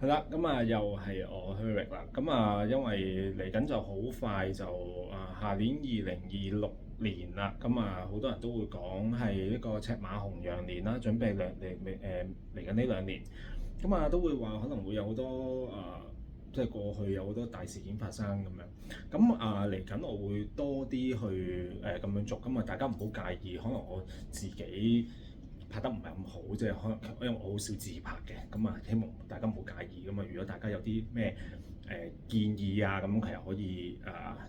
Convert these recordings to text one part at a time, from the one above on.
係啦，咁啊又係我 Eric 啦，咁啊因為嚟緊就好快就下年2026年啦，咁啊好多人都會講係呢個赤馬紅羊年啦，準備嚟緊呢2年，咁啊都會話可能會有好多即係過去有好多大事件發生咁樣，咁嚟緊我會多啲去咁樣做，咁啊大家唔好介意，可能我自己拍得唔係咁好，即係可能因為我好少自拍嘅，咁啊希望大家唔好介意咁啊。如果大家有啲咩建議啊，咁其實可以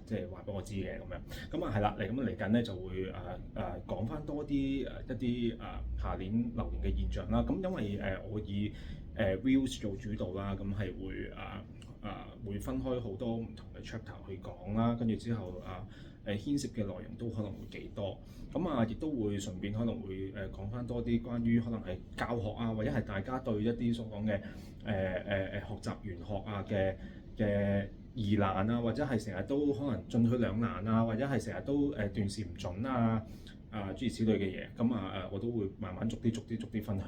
即係話俾我知嘅咁樣。咁啊係啦，嚟緊咧就會講翻多啲一啲下年流年嘅現象啦。咁因為我以Reels 做主導啦，咁係會分開好多唔同嘅 chapter 去講啦，跟住之後牽涉嘅內容都可能會幾多，咁亦都會順便可能會講翻多啲關於可能係教學啊，或者係大家對一啲所講嘅學習玄學嘅疑難啊，或者係成日都可能進退兩難啊，或者係成日都斷事唔準啊諸如此類嘅嘢，咁我都會慢慢逐啲分享。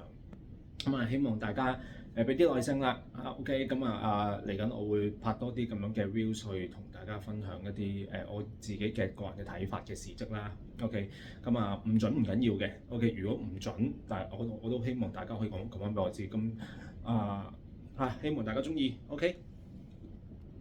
咁希望大家俾啲耐性啦，OK，咁嚟緊我會拍多啲咁樣嘅 Reels 去同大家分享一啲我自己嘅個人嘅睇法嘅事蹟啦，OK，咁唔準唔緊要嘅，OK，如果唔準，但係我都希望大家可以講翻俾我知，咁希望大家中意，OK。